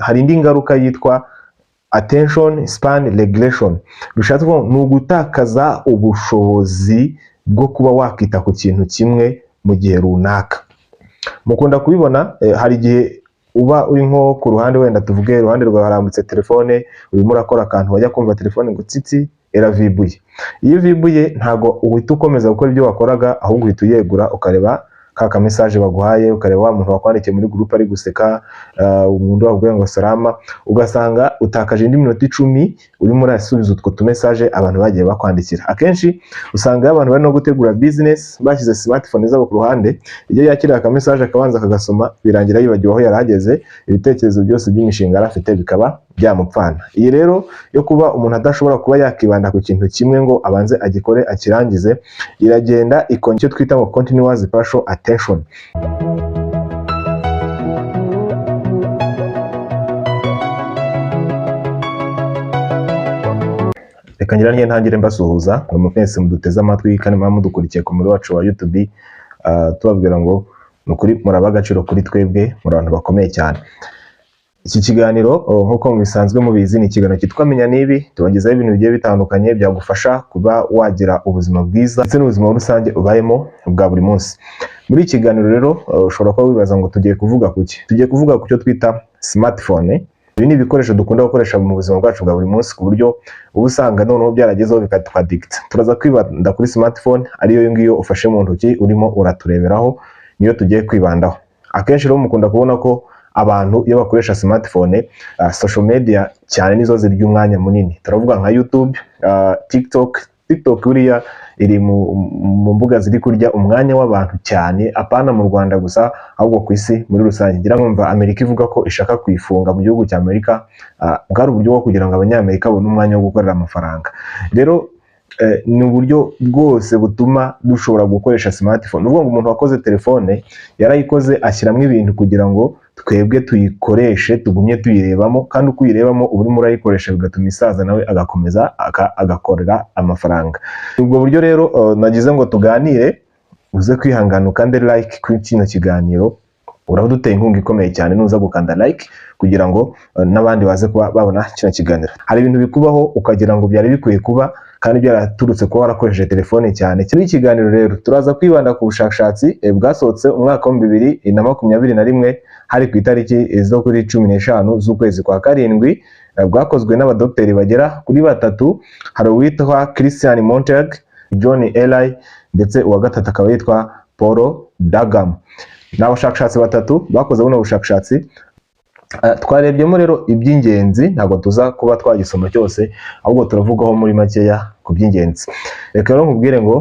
hari indi ngaruka yitwa attention span regression. Bishatse ko ni ugutakaza ubushobozi bwo kuba wakita ku kintu kimwe mu gihe runaka. Mukunda kubibona hari igihe uba uri nko ku ruhande, wenda tuvuge iruhande rwawe harambitse telefone, urimo urakora akantu wajya kumva telefone ngo tsitsi eravibuye. Iyo vibuye ntago uhita ukomeza gukora ibyo wakoraga, ahubwo uhita uyegura ukareba ka message baguhaye, ukareba wa muntu wakwandikiye muri group ari guseka, umuntu wakubwiye ngo salama, ugasanga utakaje indi minota 10 urimo urasubiza utwo tu message abantu bagiye bakwandikira. Akenshi usanga abantu bari no gutegura business bashyize smartphone zabo ku ruhande, iyo yakira aka message akabanza akagasoma, birangira yibagiwe aho yarageze, ibitekerezo byose by'imishinga arafite bikaba byamupfana. Iyi rero yo kuba umuntu adashobora kuba yakibanda ku kintu kimwe ngo abanze agikore akirangize, iragenda ikora icyo twita ngo continuous partial attention. Reka ngira ntangire mbasuhuza mu mwese muduteze amatwi kandi mudukurikiye ku muri wacu wa YouTube, tubabwira ngo nukuri muraba agaciro kuri twebwe, muri abantu bakomeye cyane. Iki kiganiro nkuko mubisanzwe mubizi ni ikiganiro cyitwa Menya Nibi, tubagezaho ibintu bigiye bitandukanye byagufasha kuba wagira ubuzima bwiza ndetse n'ubuzima rusange ubayemo bwa buri munsi. Muri iki kiganiro rero ushobora kuba wibaza ngo tugiye kuvuga kuki. Tugiye kuvuga ku cyo twita smartphone. Ibi ni ibikoresho dukunda gukoresha mu buzima bwacu bwa buri munsi, ku buryo uba usanga noneho byaragezeho bikatwadicta. Turaza kwibanda kuri smartphone, ariyo ngiyo ufashe mu ntoki urimo uratureberaho, niyo tugiye kwibandaho. Akenshi rero mukunda kubona ko abantu iyo bakoresha smartphone, social media cyane nizo zirya umwanya munini. Turavuga nka YouTube, TikTok uriya iri mu mbuga ziri kurya umwanya w'abantu cyane, apana mu Rwanda gusa ahubwo ku isi muri rusange. Ngira nkumva Amerika ivuga ko ishaka kwifunga mu gihugu cya Amerika, bwari uburyo bwo kugira ngo abanyamerika babone umwanya wo gukorera amafaranga. Rero ni uburyo bwose butuma dushobora gukoresha smartphone. Uvuga ngo umuntu wakoze telefone yarayikoze ashyiramo ibintu kugira ngo twebwe tuyikoreshe, tugumye tuyirebamo, kandi uko uyirebamo uri muri ayikoresha bigatuma isaza nawe agakomeza agakorera amafaranga. Ubwo buryo rero nagize ngo tuganire, uze kwihangana ukande like kuri kino kiganiro, uraba duteye inkunga ikomeye cyane nuza gukanda like kugira ngo n'abandi baze kuba babona kino kiganiro. Hari ibintu bikubaho ukagira ngo byari bikwiye kuba kandi byaraturutse kuba warakoresheje telefone cyane. Kino kiganiro rero turaza kwibanda ku bushakashatsi bwasohotse umwaka wa 2021 hari ku itariki zo kuri 15 z'ukwezi kwa karindwi, bwakozwe n'abadokiteri bagera kuri 3. Hari uwitwa Christian Montag, John Eli ndetse uwa gatatu akaba yitwa Paul Dagam. N'abashakashatsi 3 bakoze buno bushakashatsi. Twarebyemo rero iby'ingenzi, ntabwo tuza kuba twagisoma cyose, ahubwo turavugaho muri makeya ku by'ingenzi. Reka rero nkubwire ngo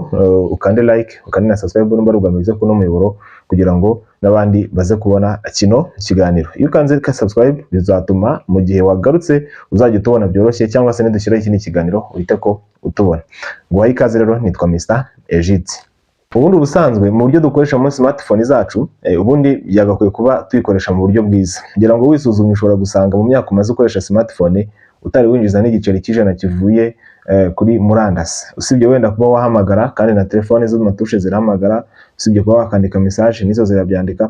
ukande like, ukande na subscribe numba rugamije kuno muyoboro kugira ngo n'abandi baze kubona kino kiganiro. Iyo ukanze ka subscribe bizatuma mu gihe wagarutse uzajya utubona byoroshye, cyangwa se nidushyiraho ikindi kiganiro uhite ko utubona. Guhaye ikaze rero, nitwa Mr Egide. Ubundi ubusanzwe mu buryo dukoresha muri smartphone zacu, ubundi yagakwiye kuba tuyikoresha mu buryo bwiza. Ngira ngo wisuzumye ushobora gusanga mu myaka umaze ukoresha smartphone utari winjiza n'igiceri cy'ijana kivuye kuri murandasi. Usibye wenda kuba wahamagara, kandi na telefone zo matushe zirahamagara, usibye kuba wakandika message nizo zirabyandika.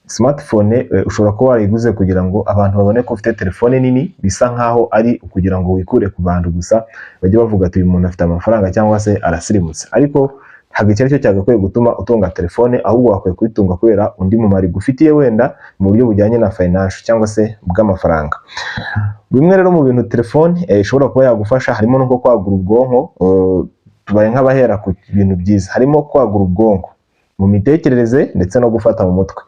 Smartphone ushobora kuba wariguze kugira ngo abantu babone ko ufite telefone nini, bisa nkaho ari kugira ngo wikure ku bantu gusa bajye bavuga ati uyu muntu afite amafaranga cyangwa se arasirimutse. Ariko ntabwo icyo cyagakwiye gutuma utunga telefone, ahubwo wakwiye kuyitunga kubera undi mumaro gufitiye, wenda mu buryo bujyanye na financial cyangwa se bw'amafaranga. Bimwe rero mu bintu telefone ishobora kuba yagufasha harimo no kwagura ubwonko. Tubaye nk'abahera ku bintu byiza, harimo kwagura ubwonko mu mitekerereze ndetse no gufata mu mutwe.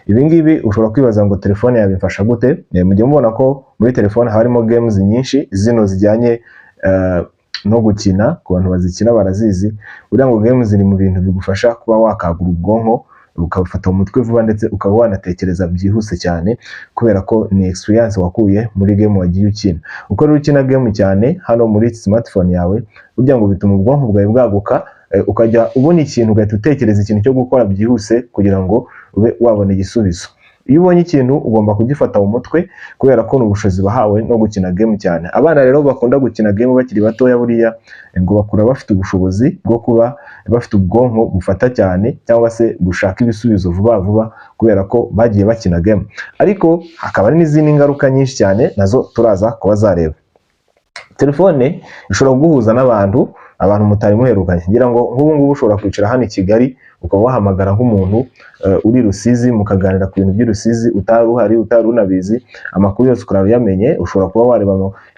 Ibi ngibi ushobora kwibaza ngo telefone yabifasha gute? Mujye mubona ko muri telefone harimo games nyinshi, zino zijyanye no gukina. Ku bantu bazikina barazizi. Uriya ngo games ziri mu bintu bigufasha kuba wakagura ubwonko, ukafata umutwe vuba, ndetse ukaba wanatekereza byihuse cyane, kubera ko ni experience wakuye muri game wagiye ukina. Uko rero ukina game cyane hano muri smartphone yawe, burya ngo bituma ubwonko bwawe bwaguka, ukajya ubona ikintu ugahita utekereza ikintu cyo gukora byihuse kugira ngo ube wabona igisubizo. iyo ubonye ikintu ugomba kugifata mu mutwe kubera ko n'ubushobozi bahawe no gukina game cyane. Abana rero bakunda gukina game bakiri batoya buriya ngo bakura bafite ubushobozi bwo kuba bafite ubwonko bufata cyane cyangwa se gushaka ibisubizo vuba vuba kubera ko bagiye bakina game. Ariko hakaba hari n'izindi ngaruka nyinshi cyane nazo turaza kuba zareba. Telefone ishobora kuguhuza n'abantu mutari muherukanye. Ngira ngo nk'ubu ngubu ushobora kwicara hano i Kigali ukaba wahamagara nk'umuntu uri Rusizi mukaganira ku bintu by'Urusizi utari uhari utari unabizi, amakuru yose ukaba uyamenye. Ushobora kuba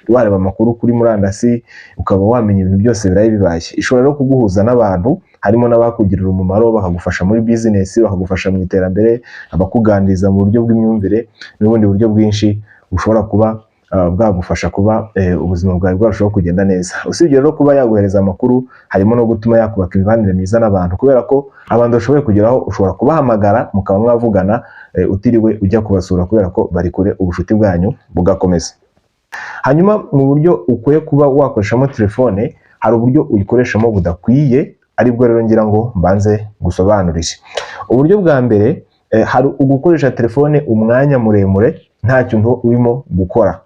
wareba amakuru kuri murandasi ukaba wamenya ibintu byose biraye bibaye. Ishobora no kuguhuza n'abantu harimo n'abakugirira umumaro bakagufasha muri business, bakagufasha mu iterambere, abakuganiriza mu buryo bw'imyumvire n'ubundi buryo bwinshi ushobora kuba bwagufasha kuba ubuzima bwawe bwarushaho kugenda neza. Usibye rero kuba yaguhereza amakuru, harimo no gutuma yakubaka imibanire myiza n'abantu, kubera ko abantu bashoboye kugeraho ushobora kubahamagara mukaba mwavugana utiriwe ujya kubasura kubera ko bari kure, ubucuti bwanyu bugakomeza. Hanyuma mu buryo ukwiye kuba wakoreshamo telefone, hari uburyo uyikoreshamo budakwiye, aribwo rero ngira ngo mbanze gusobanurije. Uburyo bwa mbere hari ugukoresha telefone umwanya muremure nta kintu urimo gukora.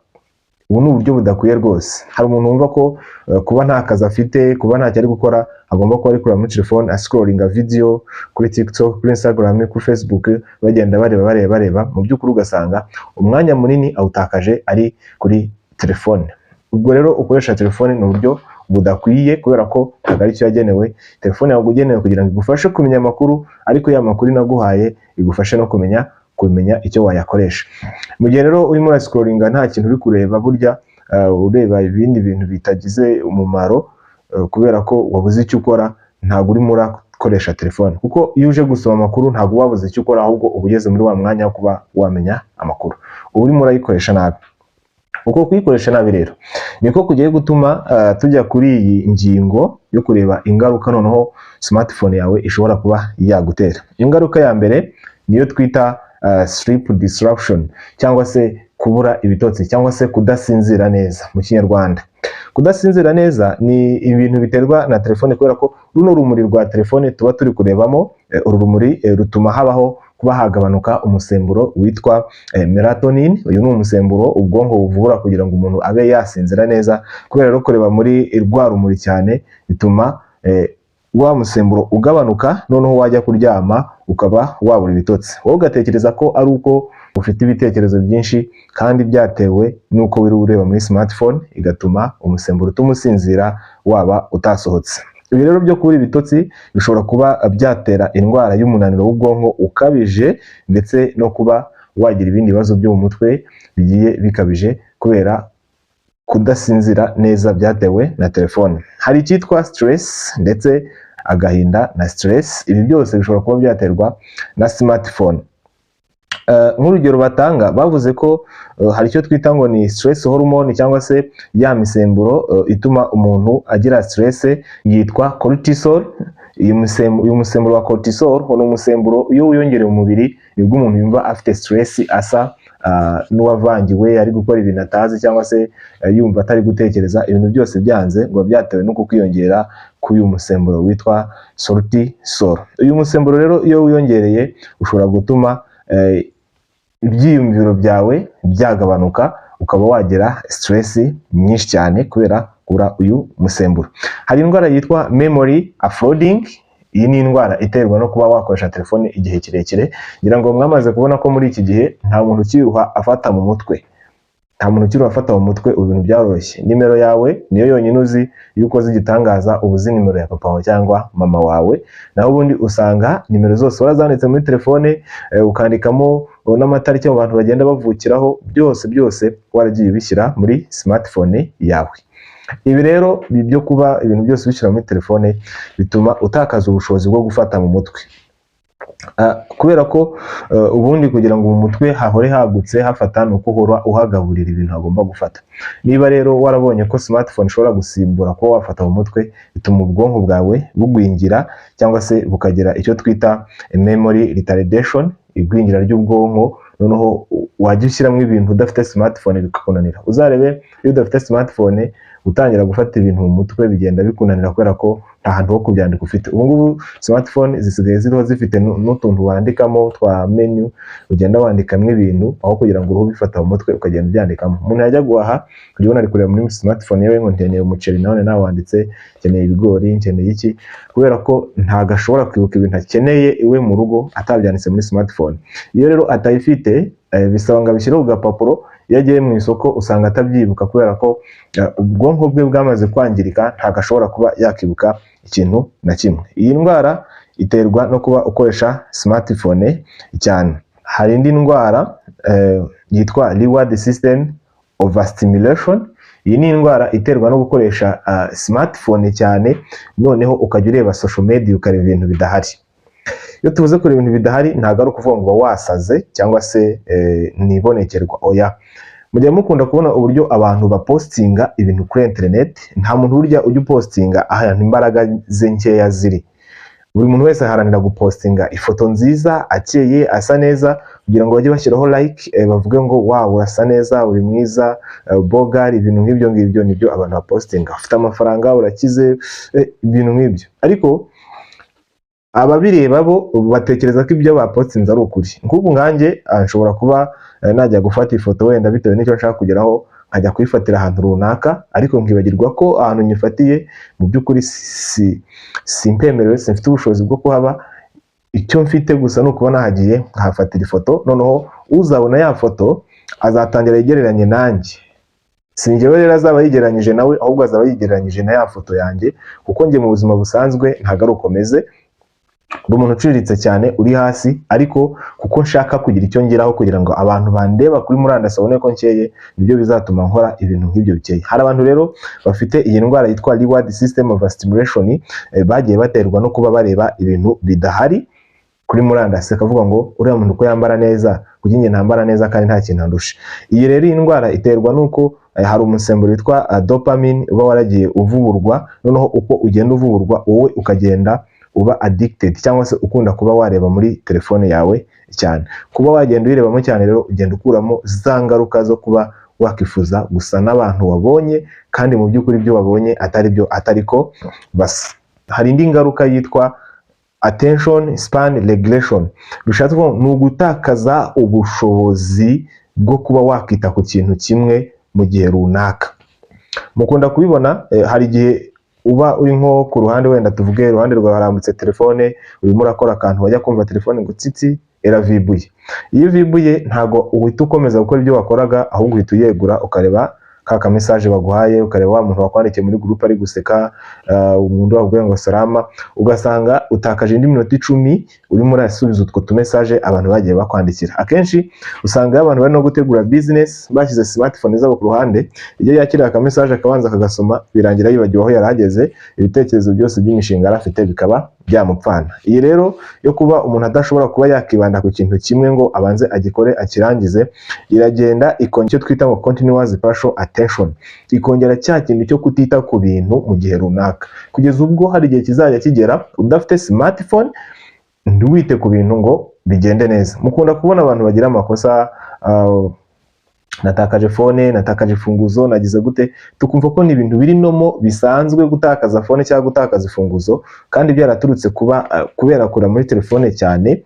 Ubu ni uburyo budakwiye rwose. Hari umuntu wumva ko kuba nta kazi afite, kuba ntacyo ari gukora, agomba kuba ari kureba muri telefone ascrollinga video kuri TikTok, kuri Instagram, kuri Facebook, bagenda bareba. Mu by'ukuri ugasanga umwanya munini awutakaje ari kuri telefone. Ubwo rero ukoresha telefone ni uburyo budakwiye kubera ko ntabwo ari cyo yagenewe. Telefone yawe ugenewe kugira ngo igufashe kumenya amakuru, ariko ya makuru naguhaye igufashe no kumenya icyo wayakoresha. Mu gihe rero urimo urascrollinga nta kintu uri kureba, burya ureba ibindi bintu bitagize umumaro kubera ko wabuze icyo ukora, ntabwo urimo urakoresha telefone. Kuko iyo uje gusoma amakuru ntabwo wabuze icyo ukora, ahubwo uba ugeze muri wa mwanya wo kuba wamenya amakuru. Uba urimo urayikoresha nabi. Uko kuyikoresha nabi rero niko kugiye gutuma tujya kuri iyi ngingo yo kureba ingaruka noneho smartphone yawe ishobora kuba yagutera. Ingaruka ya mbere niyo twita sleep disruption, cyangwa se kubura ibitotsi, cyangwa se kudasinzira neza mu Kinyarwanda. Kudasinzira neza ni ibintu biterwa na telefone, kubera ko runo rumuri rwa telefone tuba turi kurebamo, uru rumuri rutuma habaho kuba hagabanuka umusemburo witwa melatonin. Uyu ni umusemburo ubwonko buvura kugira ngo umuntu abe yasinzira neza. Kubera rero kureba muri rwa rumuri cyane bituma wa musemburo ugabanuka, noneho wajya kuryama ukaba wabura ibitotsi. Wowe ugatekereza ko ari uko ufite ibitekerezo byinshi, kandi byatewe nuko wiri ureba muri smartphone, igatuma umusemburo utumusinzira waba utasohotse. Ibi rero byo kubura ibitotsi bishobora kuba byatera indwara y'umunaniro w'ubwonko ukabije, ndetse no kuba wagira ibindi bibazo byo mu mutwe bigiye bikabije kubera kudasinzira neza byatewe na telefone. Hari icyitwa stress ndetse agahinda na stress. Ibi byose bishobora kuba byaterwa na smartphone. Nk'urugero batanga bavuze ko hari icyo twita ngo ni stress hormone, cyangwa se ya misemburo ituma umuntu agira stress, yitwa cortisol. Uyu musemburo wa cortisol ni umusemburo iyo wiyongereye mu mubiri nibwo umuntu yumva afite stress, asa n'uwavangiwe, ari gukora ibintu atazi, cyangwa se yumva atari gutekereza. Ibintu byose byanze ngo byatewe no kwiyongera k'uyu musemburo witwa cortisol. Uyu musemburo rero iyo wiyongereye ushobora gutuma ibyiyumviro byawe byagabanuka, ukaba wagira stress nyinshi cyane kubera kubura uyu musemburo. Hari indwara yitwa memory offloading. Iyi ni indwara iterwa no kuba wakoresha telefone igihe kirekire. Ngira ngo mwamaze kubona ko muri iki gihe nta muntu ukiruha afata mu mutwe. Ibintu byaroroshye. Nimero yawe niyo yonyine uzi. Iyo ukoze igitangaza uba uzi nimero ya papa wawe cyangwa mama wawe. Naho ubundi usanga nimero zose warazanditse muri telefone, ukandikamo n'amatariki abantu bagenda bavukiraho, byose waragiye ubishyira muri smartphone yawe. Ibi rero byo kuba ibintu byose ubishyira muri telefone bituma utakaza ubushobozi bwo gufata mu mutwe. Kubera ko ubundi kugira ngo mu mutwe hahore hagutse hafata nuko uhora uhagaburira ibintu agomba gufata. Niba rero warabonye ko smartphone ishobora gusimbura ko wafata mu mutwe, bituma ubwonko bwawe bugwingira, cyangwa se bukagira icyo twita memory retardation, igwingira ry'ubwonko. Noneho wajya ushyiramo ibintu udafite smartphone bikakunanira. Uzarebe iyo udafite smartphone utangira gufata ibintu mu mutwe bigenda bikunanira kubera ko ahantu ho kubyandika ufite. Ubu ngubu smartphone zisigaye ziriho zifite n'utuntu wandikamo twa menu, ugenda wandikamo ibintu aho kugira ngo uruhu bifata mu mutwe ukagenda ubyandikamo. Umuntu yajya guhaha urabona ari kureba muri smartphone yewe ngo nkeneye umuceri, nawe wanditse nkeneye ibigori, nkeneye iki, kubera ko ntago ashobora kwibuka ibintu akeneye iwe mu rugo atabyanditse muri smartphone. Iyo rero atayifite bisaba ngo abishyire ku gapapuro, iyo agiye mu isoko usanga atabyibuka kubera ko ubwonko bwe bwamaze kwangirika, ntago ashobora kuba yakibuka ikintu na kimwe. Iyi ndwara iterwa no kuba ukoresha smartphone cyane. Hari indi ndwara yitwa reward system overstimulation. Iyi ni indwara iterwa no gukoresha smartphone cyane, noneho ukajya ureba social media ukareba ibintu bidahari. Iyo tuvuze kureba ibintu bidahari ntago ari ukuvuga ngo wasaze cyangwa se nibonekerwa, oya. Mujya mukunda kubona uburyo abantu bapostinga ibintu kuri internet, nta muntu burya ujya postinga ahantu imbaraga ze nkeya ziri. Buri muntu wese aharanira gupostinga ifoto nziza, akeye, asa neza, kugira ngo bajye bashyiraho like, bavuge ngo wow urasa neza, uri mwiza, bogar, ibintu nk'ibyo nibyo abantu bapostinga. Ufite amafaranga, urakize, ibintu nk'ibyo. Ariko ababireba bo batekereza ko ibyo bapostinze ari ukuri. Nk'ubu nkanjye nshobora kuba najya gufata ifoto wenda bitewe n'icyo nshaka kugeraho, nkajya kuyifatira ahantu runaka, ariko nkibagirwa ko ahantu nyifatiye mu by'ukuri simpemerewe, simfite ubushobozi bwo kuhaba. Icyo mfite gusa ni ukuba nahagiye nkahafatira ifoto, noneho uzabona ya foto azatangira yegereranye nanjye. Si njyewe rero azaba yigereranyije nawe, ahubwo azaba yigereranyije na ya foto yanjye, kuko njye mu buzima busanzwe ntago ari ukomeze. Uri umuntu uciriritse cyane, uri hasi, ariko kuko nshaka kugira icyo ngeraho kugira ngo abantu bandeba kuri murandasi babone ko nkeye, nibyo bizatuma nkora ibintu nk'ibyo bikeye. Hari abantu rero bafite iyi ndwara yitwa reward system overstimulation, bagiye baterwa no kuba bareba ibintu bidahari kuri murandasi, akavuga ngo uriya muntu ko yambara neza, kuko njye ntambara neza kandi nta kintu andusha. Iyi rero iyi ndwara iterwa nuko hari umusemburo witwa dopamine uba waragiye uvuburwa, noneho uko ugenda uvuburwa wowe ukagenda uba addicted, cyangwa se ukunda kuba wareba muri telefone yawe cyane. Kuba wagenda uyirebamo cyane rero ugenda ukuramo za ngaruka zo kuba wakifuza gusa n'abantu wabonye, kandi mu by'ukuri ibyo wabonye atariko basa. Hari indi ngaruka yitwa attention span regression. Bishatse ko ni ugutakaza ubushobozi bwo kuba wakita ku kintu kimwe mu gihe runaka. Mukunda kubibona, hari igihe uba uri nko ku ruhande, wenda tuvuge iruhande rwawe harambitse telefone, urimo urakora akantu, wajya kumva telefone ngo tsitsi eravibuye. Iyo vibuye ntago uhita ukomeza gukora ibyo wakoraga, ahubwo uhita uyegura ukareba ka message baguhaye, ukareba wa muntu wakwandikiye muri group ari guseka, umuntu wavuga ngo salama, ugasanga utakaje indi minota 10 urimo urasubiza utwo tu message abantu bagiye bakwandikira. Akenshi usanga abantu bari no gutegura business bashyize smartphone zabo ku ruhande, iyo yakira ka message akabanza akagasoma, birangira yibagiwe aho yarageze, ibitekerezo byose by'imishinga arafite bikaba byamupfana. Iyi rero yo kuba umuntu adashobora kuba yakibanda ku kintu kimwe ngo abanze agikore akirangize, iragenda ikongera icyo twita ngo continuous partial attention, ikongera cya kintu cyo kutita ku bintu mu gihe runaka, kugeza ubwo hari igihe kizajya kigera udafite smartphone ntiwite ku bintu ngo bigende neza. Mukunda kubona abantu bagira amakosa, natakaje phone, natakaje ifunguzo, nagize gute, tukumva ko ni ibintu biri nomo bisanzwe gutakaza phone cyangwa gutakaza ifunguzo, kandi byaraturutse kubera kura muri telefone cyane,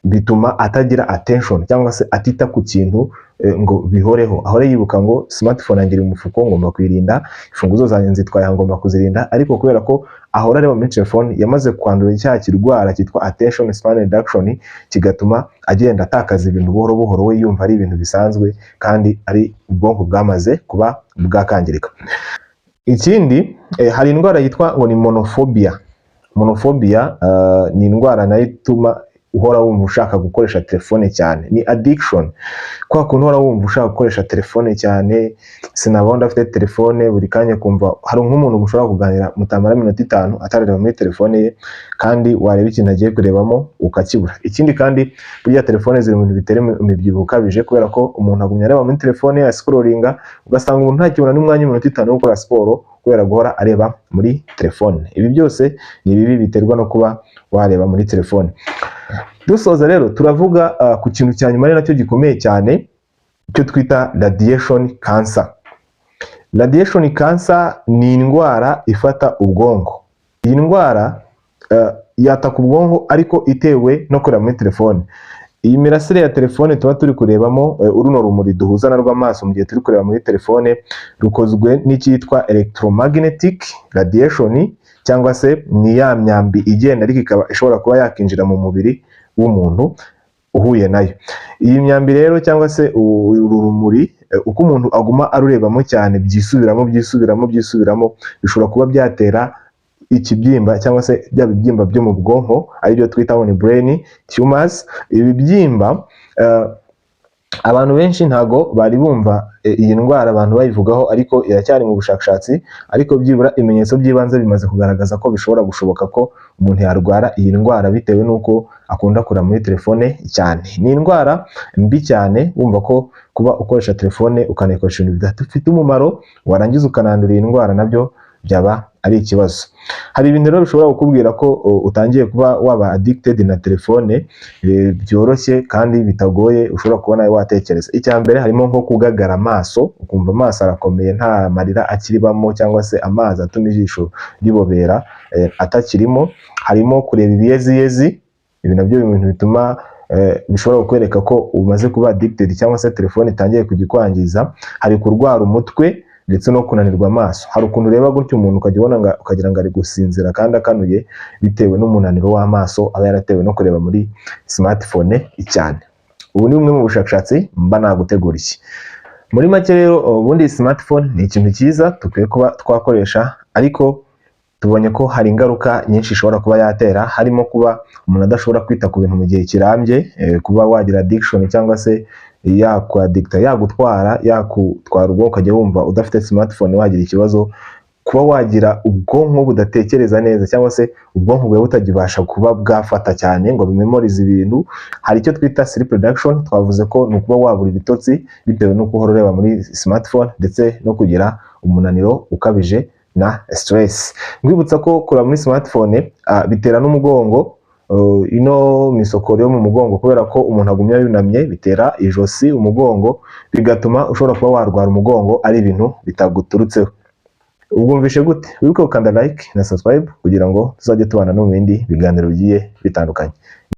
bituma atagira attention cyangwa se atita ku kintu ngo bihoreho. Ahore yibuka ngo smartphone yangira umufuko, ngomba kwirinda, ifunguzo zanjye nzitwaye ngomba kuzirinda, ariko kubera ko ahora areba muri telefone yamaze kwandura icyaha kirwara cyitwa attention span reduction, kigatuma agenda atakaza ibintu buhoro buhoro, we yumva ari ibintu bisanzwe kandi ari ubwonko bwamaze kuba bwakangirika. Ikindi, hari indwara yitwa ngo ni monophobia. Monophobia ni indwara nayo ituma uhora wumva ushaka gukoresha telefone cyane, ni addiction. Kwa kuntu uhora wumva ushaka gukoresha telefone cyane, sinabonda afite telefone buri kanya kumva, hari nk'umuntu mushobora kuganira mutamara minota 5 atarareba muri telefone ye, kandi wareba ikintu agiye kurebamo ukakibura. Ikindi kandi burya telefone ziri mu bintu bitera imibyibuho ukabije, kubera ko umuntu agumya areba muri telefone ya scrollinga, ugasanga umuntu ntakibona n'umwanya w'iminota 5 wo gukora siporo kubera guhora areba muri telefone. Ibi byose ni bibi biterwa no kuba wareba muri telefone. Dusoza rero turavuga ku kintu cya nyuma nacyo gikomeye cyane, cyo twita radiation cancer. Radiation cancer ni indwara ifata ubwonko. Iyi ndwara yataka ubwonko ariko itewe no kureba muri telefone. Iyi mirasire ya telefone tuba turi kurebamo, uruno rumuri duhuza na rw'amaso mu gihe turi kureba muri telefone, rukozwe n'icyitwa electromagnetic radiation, cyangwa se ni ya myambi igenda ariko ikaba ishobora kuba yakinjira mu mubiri w'umuntu uhuye nayo. Iyi myambi rero cyangwa se uru rumuri, uko umuntu aguma arurebamo cyane byisubiramo, bishobora kuba byatera ikibyimba cyangwa se bya bibyimba byo mu bwonko, ari byo twita ni brain tumors. Ibi bibyimba abantu benshi ntago bari bumva iyi ndwara abantu bayivugaho, ariko iracyari mu bushakashatsi, ariko byibura ibimenyetso by'ibanze bimaze kugaragaza ko bishobora gushoboka ko umuntu yarwara iyi ndwara bitewe n'uko akunda kureba muri telefone cyane. Ni indwara mbi cyane, wumva ko kuba ukoresha telefone ukanayikoresha ibintu bidafite umumaro, warangiza ukanandura iyi ndwara, nabyo byaba ari ikibazo. Hari ibintu rero bishobora kukubwira ko utangiye kuba waba addicted na telefone, byoroshye kandi bitagoye ushobora kuba nawe watekereza. Icya mbere harimo nko kugagara amaso, ukumva amaso arakomeye nta marira akiribamo, cyangwa se amazi atuma ijisho ribobera atakirimo. Harimo kureba ibiyeziyezi, ibi nabyo ibintu bituma bishobora kukwereka ko umaze kuba addicted cyangwa se telefone itangiye kugikwangiza. Hari kurwara umutwe ndetse no kunanirwa amaso. Hari ukuntu ureba gutyo umuntu ukagira ngo ari gusinzira kandi akanuye, bitewe n'umunaniro w'amaso aba yaratewe no kureba muri smartphone cyane. Ubu ni bumwe mu bushakashatsi mba naguteguriye. Muri make rero, ubundi smartphone ni ikintu cyiza dukwiye kuba twakoresha, ariko tubonye ko hari ingaruka nyinshi ishobora kuba yatera, harimo kuba umuntu adashobora kwita ku bintu mu gihe kirambye, kuba wagira addiction cyangwa se yagutwara ubwonko ukajya wumva udafite smartphone wagira ikibazo, kuba wagira ubwonko budatekereza neza, cyangwa se ubwonko bwawe butagibasha kuba bwafata cyane ngo bimemorize ibintu. Hari icyo twita sleep reduction, twavuze ko ni ukuba wabura ibitotsi bitewe n'uko uhora ureba muri smartphone, ndetse no kugira umunaniro ukabije na stress. Ngwibutsa ko kureba muri smartphone bitera n'umugongo, ino misokoro yo mu mugongo, kubera ko umuntu agumya yunamye bitera ijosi, umugongo, bigatuma ushobora kuba warwara umugongo ari ibintu bitaguturutseho. Ubwumvishe gute? Wibuke gukanda like na subscribe kugira ngo tuzajye tubana no mu bindi biganiro bigiye bitandukanye.